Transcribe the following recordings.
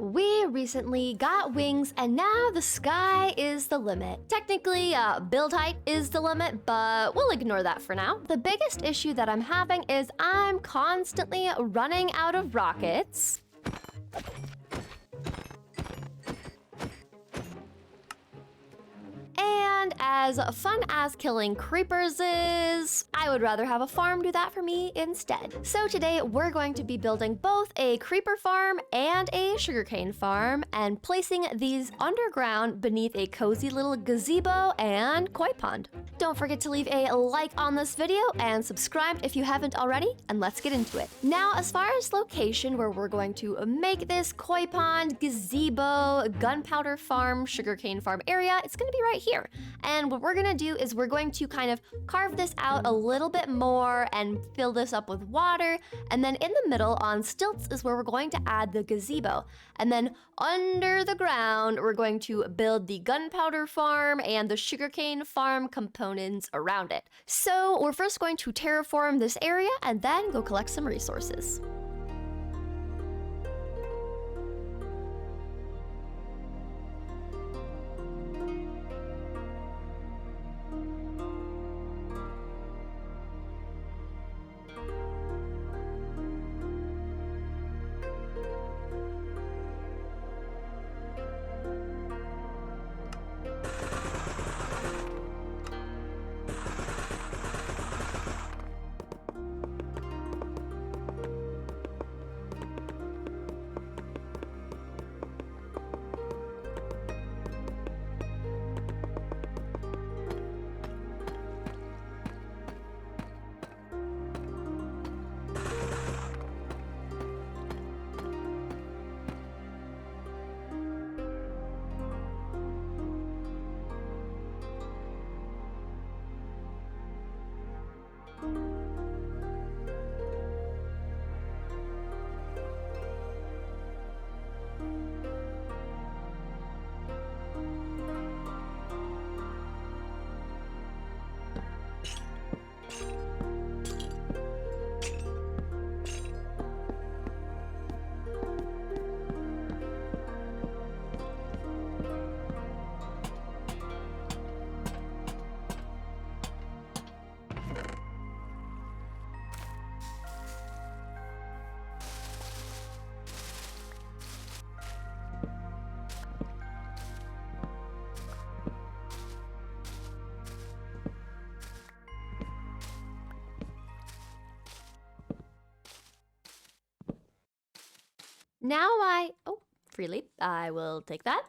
We recently got wings and now the sky is the limit. Technically, build height is the limit, but we'll ignore that for now. The biggest issue that I'm having is I'm constantly running out of rockets. And as fun as killing creepers is, I would rather have a farm do that for me instead. So today we're going to be building both a creeper farm and a sugarcane farm and placing these underground beneath a cozy little gazebo and koi pond. Don't forget to leave a like on this video and subscribe if you haven't already, and let's get into it. Now, as far as location where we're going to make this koi pond, gazebo, gunpowder farm, sugarcane farm area, it's gonna be right here. And what we're gonna do is we're going to kind of carve this out a little bit more and fill this up with water. And then in the middle on stilts is where we're going to add the gazebo. And then under the ground, we're going to build the gunpowder farm and the sugarcane farm components around it. So we're first going to terraform this area and then go collect some resources. Freely, I will take that.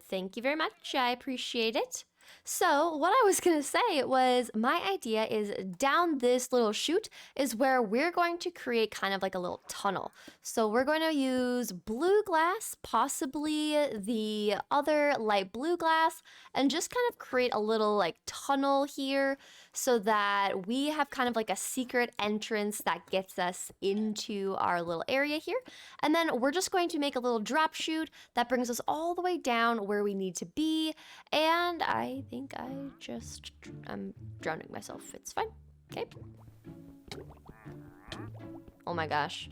Thank you very much, I appreciate it. So what I was gonna say was my idea is down this little chute is where we're going to create kind of like a little tunnel. So we're going to use blue glass, possibly the other light blue glass, and just kind of create a little like tunnel here so that we have kind of like a secret entrance that gets us into our little area here. And then we're just going to make a little drop chute that brings us all the way down where we need to be. And I think I'm drowning myself. It's fine. Okay. Oh my gosh.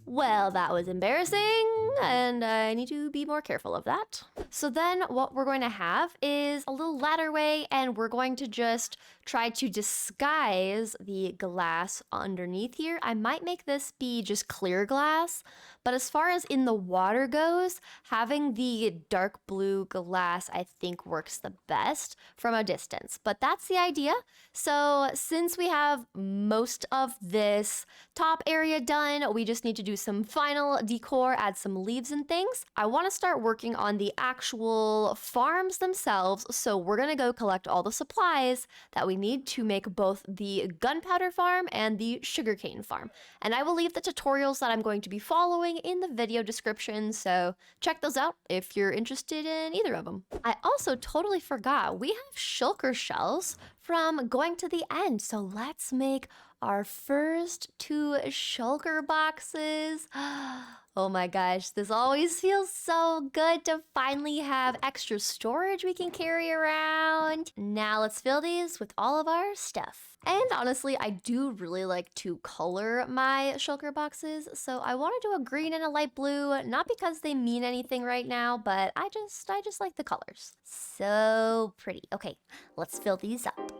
Well, that was embarrassing, and I need to be more careful of that. So then what we're going to have is a little ladderway, and we're going to just try to disguise the glass underneath here. I might make this be just clear glass, but as far as in the water goes, having the dark blue glass I think works the best from a distance, but that's the idea. So since we have most of this top area done, we just need to do some final decor, add some leaves and things. I want to start working on the actual farms themselves, so we're gonna go collect all the supplies that we need to make both the gunpowder farm and the sugarcane farm. And I will leave the tutorials that I'm going to be following in the video description, so check those out if you're interested in either of them. I also totally forgot, we have shulker shells from going to the end, so let's make our first 2 shulker boxes. Oh my gosh, this always feels so good to finally have extra storage we can carry around. Now let's fill these with all of our stuff. And honestly, I do really like to color my shulker boxes, so I want to do a green and a light blue, not because they mean anything right now, but I just like the colors. So pretty. Okay, let's fill these up.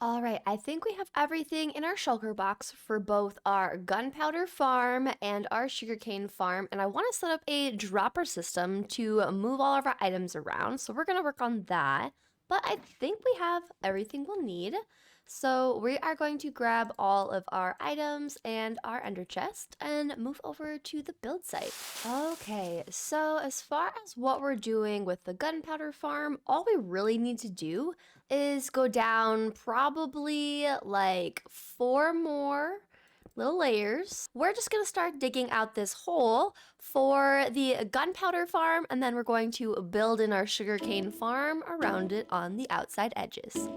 All right, I think we have everything in our shulker box for both our gunpowder farm and our sugarcane farm, and I want to set up a dropper system to move all of our items around, so we're going to work on that. But I think we have everything we'll need. So we are going to grab all of our items and our ender chest and move over to the build site. Okay, so as far as what we're doing with the gunpowder farm, all we really need to do is go down probably like 4 more little layers. We're just gonna start digging out this hole for the gunpowder farm, and then we're going to build in our sugarcane farm around it on the outside edges.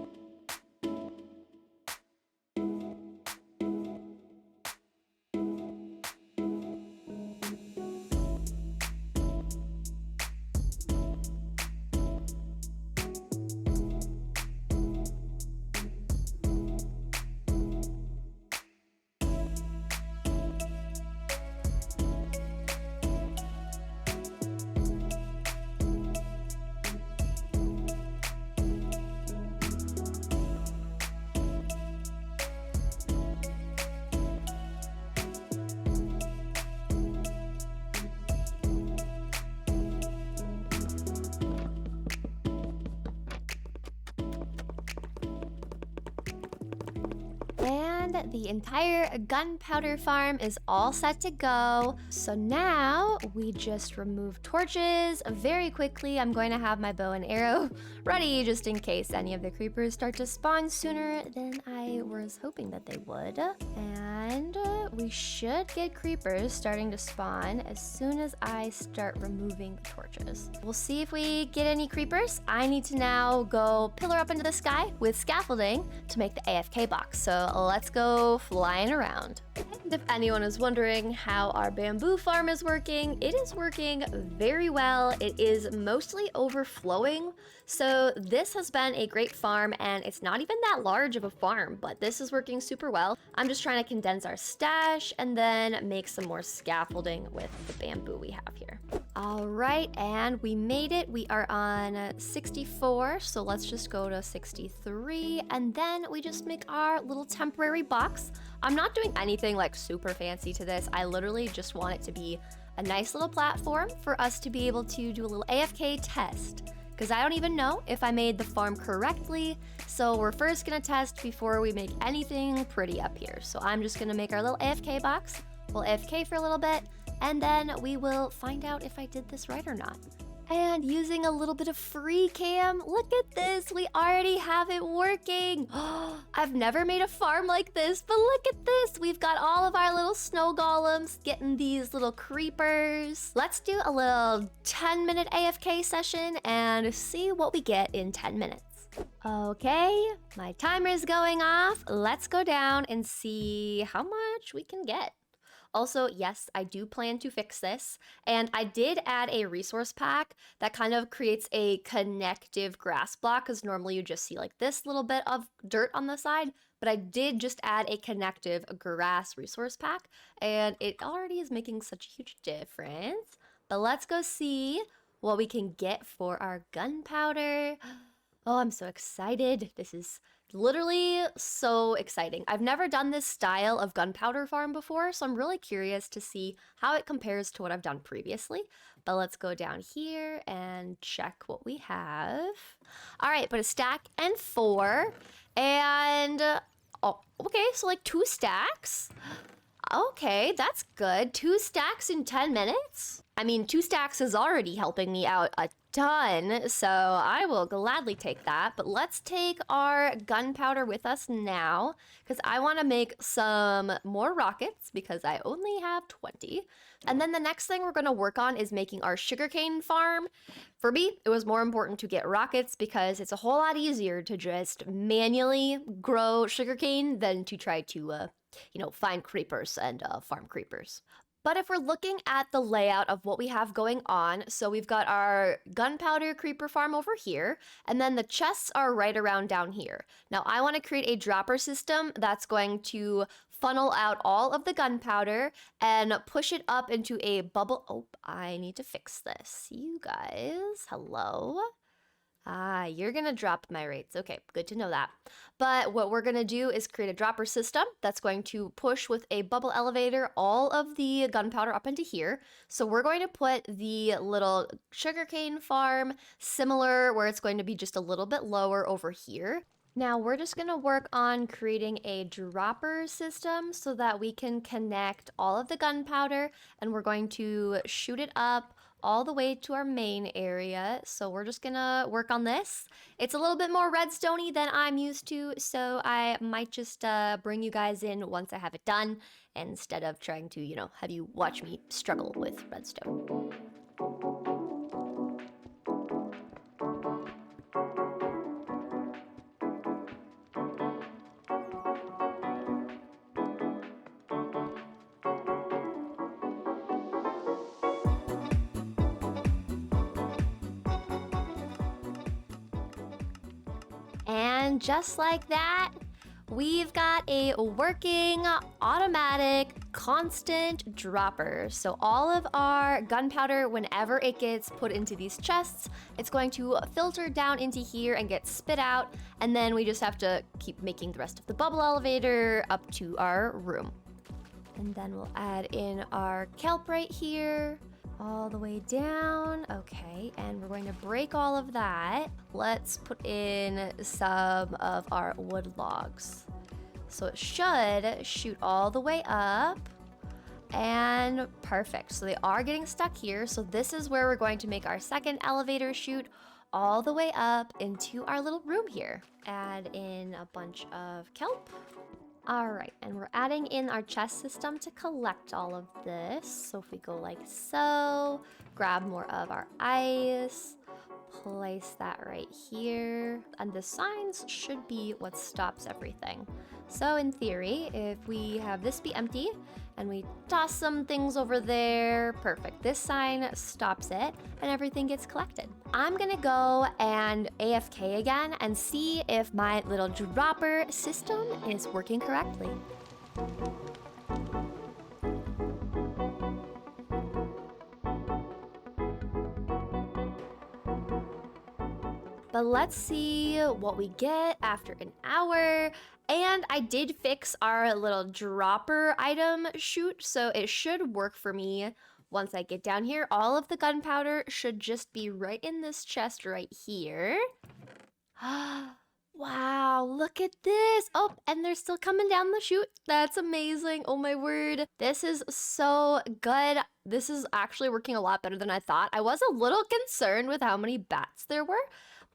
And the entire gunpowder farm is all set to go. So now we just remove torches very quickly. I'm going to have my bow and arrow ready just in case any of the creepers start to spawn sooner than I was hoping that they would. And we should get creepers starting to spawn as soon as I start removing the torches. We'll see if we get any creepers. I need to now go pillar up into the sky with scaffolding to make the AFK box. So let's go flying around. And if anyone is wondering how our bamboo farm is working, it is working very well. It is mostly overflowing. So this has been a great farm, and it's not even that large of a farm, but this is working super well. I'm just trying to condense our stash and then make some more scaffolding with the bamboo we have here. All right, and we made it. We are on 64, so let's just go to 63, and then we just make our little temporary box. I'm not doing anything like super fancy to this. I literally just want it to be a nice little platform for us to be able to do a little AFK test, because I don't even know if I made the farm correctly. So we're first gonna test before we make anything pretty up here. So I'm just gonna make our little AFK box. We'll AFK for a little bit, and then we will find out if I did this right or not. And using a little bit of free cam, look at this, we already have it working. I've never made a farm like this, but look at this. We've got all of our little snow golems getting these little creepers. Let's do a little 10-minute AFK session and see what we get in 10 minutes. Okay, my timer is going off. Let's go down and see how much we can get. Also, yes, I do plan to fix this, and I did add a resource pack that kind of creates a connective grass block, because normally you just see like this little bit of dirt on the side, but I did just add a connective grass resource pack, and it already is making such a huge difference. But let's go see what we can get for our gunpowder. Oh, I'm so excited. This is literally so exciting. I've never done this style of gunpowder farm before, so I'm really curious to see how it compares to what I've done previously. But let's go down here and check what we have. All right, put a stack and 4. And, oh, okay, so like 2 stacks. Okay, that's good. 2 stacks in 10 minutes? I mean, 2 stacks is already helping me out a ton, so I will gladly take that. But let's take our gunpowder with us now, because I want to make some more rockets, because I only have 20. And then the next thing we're going to work on is making our sugarcane farm. For me, it was more important to get rockets because it's a whole lot easier to just manually grow sugarcane than to try to find creepers and farm creepers. But if we're looking at the layout of what we have going on, so we've got our gunpowder creeper farm over here, and then the chests are right around down here. Now I want to create a dropper system that's going to funnel out all of the gunpowder and push it up into a bubble. Oh, I need to fix this. You guys, hello? Ah, you're gonna drop my rates. Okay, good to know that. But what we're gonna do is create a dropper system that's going to push with a bubble elevator all of the gunpowder up into here. So we're going to put the little sugarcane farm similar, where it's going to be just a little bit lower over here. Now we're just gonna work on creating a dropper system so that we can connect all of the gunpowder, and we're going to shoot it up all the way to our main area. So we're just gonna work on this. It's a little bit more redstone-y than I'm used to, so I might just bring you guys in once I have it done, instead of trying to, have you watch me struggle with redstone. And just like that, we've got a working, automatic, constant dropper. So all of our gunpowder, whenever it gets put into these chests, it's going to filter down into here and get spit out. And then we just have to keep making the rest of the bubble elevator up to our room. And then we'll add in our kelp right here, all the way down. Okay, and we're going to break all of that. Let's put in some of our wood logs. So it should shoot all the way up. And perfect. So they are getting stuck here. So this is where we're going to make our second elevator shoot all the way up into our little room here. Add in a bunch of kelp. All right, and we're adding in our chest system to collect all of this. So if we go like so, grab more of our ice, place that right here, and the signs should be what stops everything. So in theory, if we have this be empty and we toss some things over there, perfect. This sign stops it and everything gets collected. I'm gonna go and AFK again and see if my little dropper system is working correctly. But let's see what we get after an hour. And I did fix our little dropper item chute, so it should work for me once I get down here. All of the gunpowder should just be right in this chest right here. Wow, look at this. Oh, and they're still coming down the chute. That's amazing. Oh my word. This is so good. This is actually working a lot better than I thought. I was a little concerned with how many bats there were,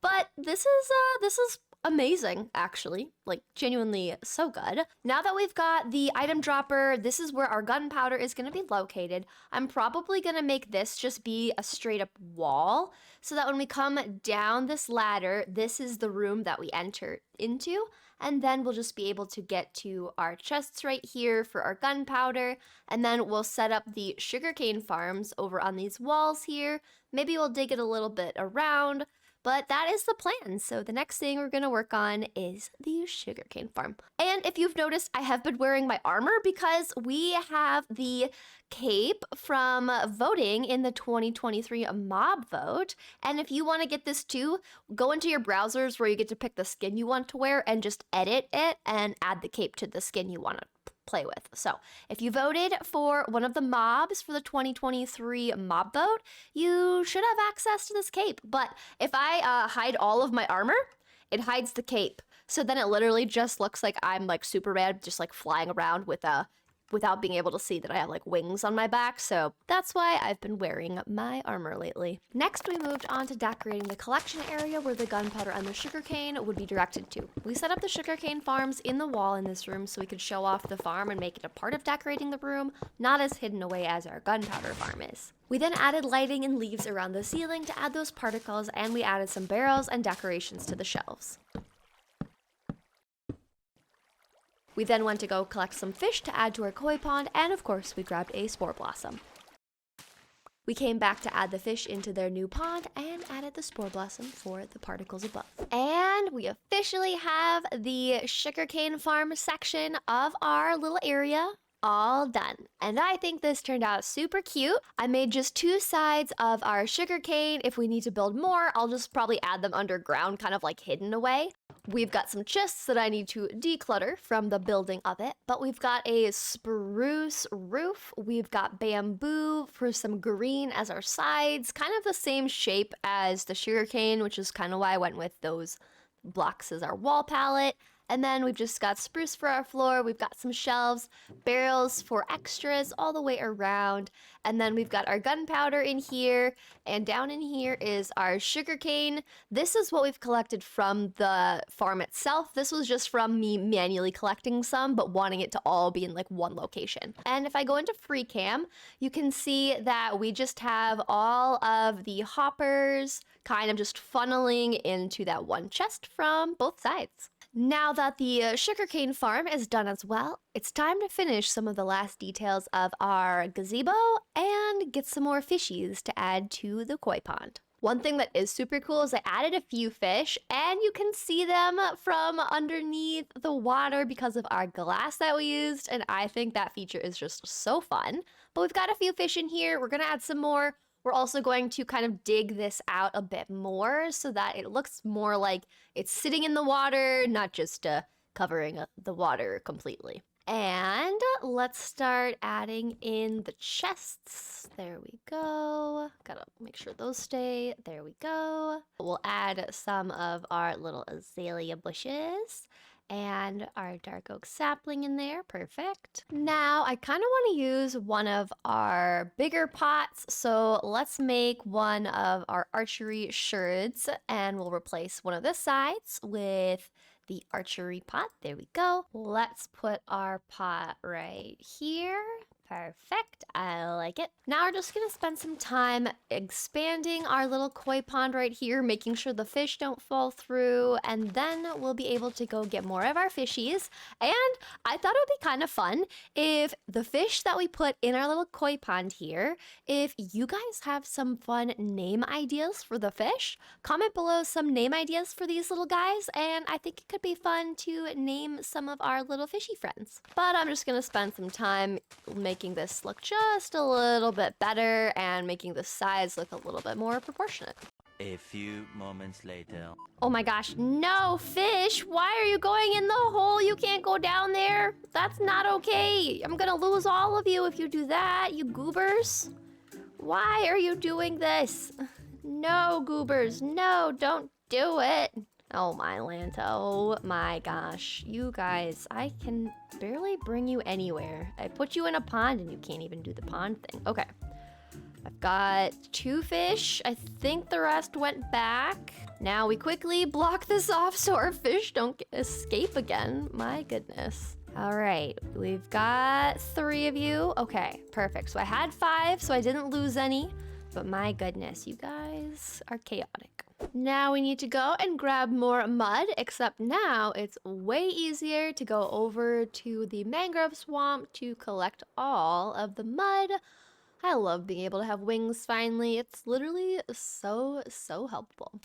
but this is amazing, actually. Like, genuinely so good. Now that we've got the item dropper, this is where our gunpowder is gonna be located. I'm probably gonna make this just be a straight up wall so that when we come down this ladder, this is the room that we enter into. And then we'll just be able to get to our chests right here for our gunpowder. And then we'll set up the sugarcane farms over on these walls here. Maybe we'll dig it a little bit around. But that is the plan. So the next thing we're gonna work on is the sugarcane farm. And if you've noticed, I have been wearing my armor because we have the cape from voting in the 2023 mob vote. And if you want to get this too, go into your browsers where you get to pick the skin you want to wear and just edit it and add the cape to the skin you want to play with. So if you voted for one of the mobs for the 2023 mob vote, you should have access to this cape. But if I hide all of my armor, it hides the cape. So then it literally just looks like I'm like Superman, just like flying around without being able to see that I have like wings on my back. So that's why I've been wearing my armor lately. Next, we moved on to decorating the collection area where the gunpowder and the sugarcane would be directed to. We set up the sugarcane farms in the wall in this room so we could show off the farm and make it a part of decorating the room, not as hidden away as our gunpowder farm is. We then added lighting and leaves around the ceiling to add those particles, and we added some barrels and decorations to the shelves. We then went to go collect some fish to add to our koi pond, and of course we grabbed a spore blossom. We came back to add the fish into their new pond and added the spore blossom for the particles above. And we officially have the sugarcane farm section of our little area all done. And I think this turned out super cute. I made just 2 sides of our sugarcane. If we need to build more, I'll just probably add them underground, kind of like hidden away. We've got some chests that I need to declutter from the building of it, but we've got a spruce roof. We've got bamboo for some green as our sides, kind of the same shape as the sugarcane, which is kind of why I went with those blocks as our wall palette. And then we've just got spruce for our floor. We've got some shelves, barrels for extras all the way around. And then we've got our gunpowder in here. And down in here is our sugarcane. This is what we've collected from the farm itself. This was just from me manually collecting some, but wanting it to all be in like one location. And if I go into free cam, you can see that we just have all of the hoppers kind of just funneling into that one chest from both sides. Now that the sugarcane farm is done as well, it's time to finish some of the last details of our gazebo and get some more fishies to add to the koi pond. One thing that is super cool is I added a few fish, and you can see them from underneath the water because of our glass that we used, and I think that feature is just so fun. But we've got a few fish in here. We're gonna add some more. We're also going to kind of dig this out a bit more so that it looks more like it's sitting in the water, not just covering the water completely. And let's start adding in the chests. There we go. Gotta make sure those stay. There we go. We'll add some of our little azalea bushes and our dark oak sapling in there. Perfect. Now I kind of want to use one of our bigger pots, so let's make one of our archery sherds, and we'll replace one of the sides with the archery pot. There we go. Let's put our pot right here. Perfect. I like it. Now we're just gonna spend some time expanding our little koi pond right here, making sure the fish don't fall through, and then we'll be able to go get more of our fishies. And I thought it would be kind of fun if the fish that we put in our little koi pond here, if you guys have some fun name ideas for the fish, comment below some name ideas for these little guys, and I think it could be fun to name some of our little fishy friends. But I'm just gonna spend some time making this look just a little bit better and making the sides look a little bit more proportionate. A few moments later. Oh my gosh, no, fish! Why are you going in the hole? You can't go down there. That's not okay. I'm gonna lose all of you if you do that, you goobers. Why are you doing this? No, goobers, no, don't do it. Oh my Lanta, oh my gosh. You guys, I can barely bring you anywhere. I put you in a pond and you can't even do the pond thing. Okay. I've got 2 fish. I think the rest went back. Now we quickly block this off so our fish don't escape again. My goodness. All right, we've got 3 of you. Okay, perfect. So I had 5, so I didn't lose any. But my goodness, you guys are chaotic. Now we need to go and grab more mud, except now it's way easier to go over to the mangrove swamp to collect all of the mud. I love being able to have wings finally. It's literally so helpful.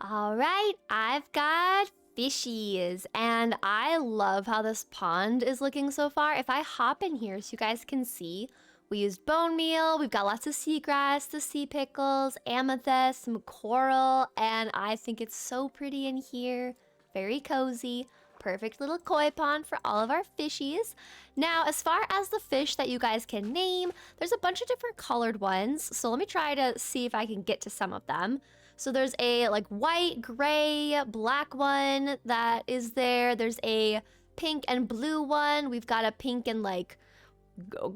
All right, I've got fishies, and I love how this pond is looking so far. If I hop in here so you guys can see, we used bone meal, we've got lots of seagrass, the sea pickles, amethyst, some coral, and I think it's so pretty in here. Very cozy. Perfect little koi pond for all of our fishies. Now, as far as the fish that you guys can name, there's a bunch of different colored ones, so let me try to see if I can get to some of them. So there's a like white, gray, black one that is there. There's a pink and blue one. We've got a pink and like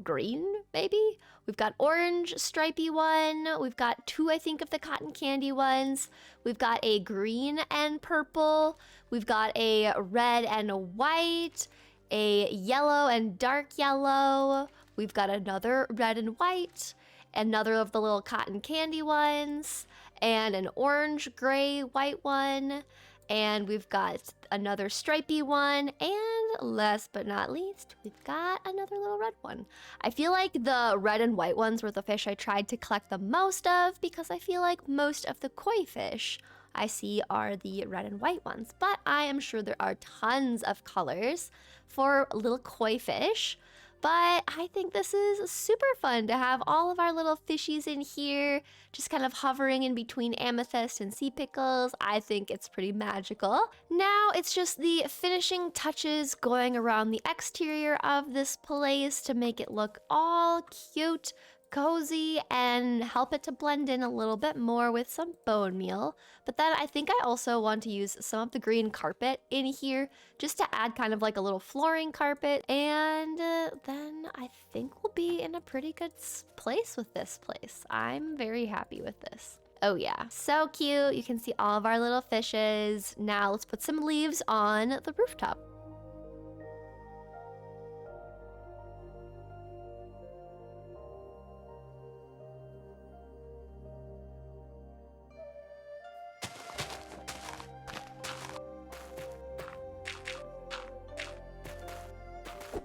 green, maybe? We've got orange stripy one. We've got 2, I think, of the cotton candy ones. We've got a green and purple. We've got a red and a white, a yellow and dark yellow. We've got another red and white, another of the little cotton candy ones, and an orange, gray, white one. And we've got another stripy one, and last but not least, we've got another little red one. I feel like the red and white ones were the fish I tried to collect the most of because I feel like most of the koi fish I see are the red and white ones. But I am sure there are tons of colors for little koi fish. But I think this is super fun to have all of our little fishies in here, just kind of hovering in between amethyst and sea pickles. I think it's pretty magical. Now it's just the finishing touches going around the exterior of this place to make it look all cute, cozy, and help it to blend in a little bit more with some bone meal. But then I think I also want to use some of the green carpet in here just to add kind of like a little flooring carpet. And then I think we'll be in a pretty good place with this place. I'm very happy with this. Oh yeah, so cute. You can see all of our little fishes. Now let's put some leaves on the rooftop.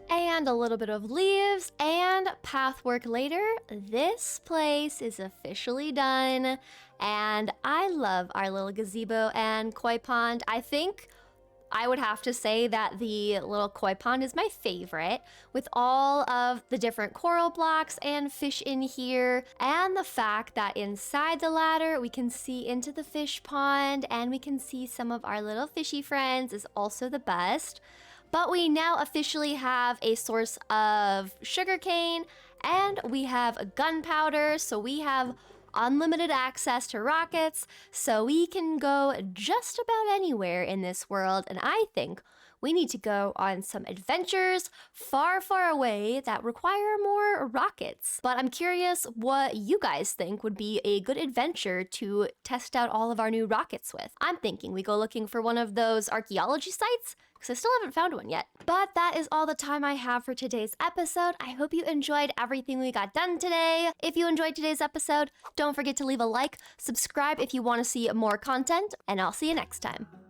And a little bit of leaves and pathwork later, this place is officially done. And I love our little gazebo and koi pond. I think I would have to say that the little koi pond is my favorite, with all of the different coral blocks and fish in here, and the fact that inside the ladder we can see into the fish pond and we can see some of our little fishy friends is also the best. But we now officially have a source of sugarcane, and we have gunpowder, so we have unlimited access to rockets, so we can go just about anywhere in this world. And I think we need to go on some adventures far, far away that require more rockets. But I'm curious what you guys think would be a good adventure to test out all of our new rockets with. I'm thinking we go looking for one of those archaeology sites, because I still haven't found one yet. But that is all the time I have for today's episode. I hope you enjoyed everything we got done today. If you enjoyed today's episode, don't forget to leave a like, subscribe if you want to see more content, and I'll see you next time.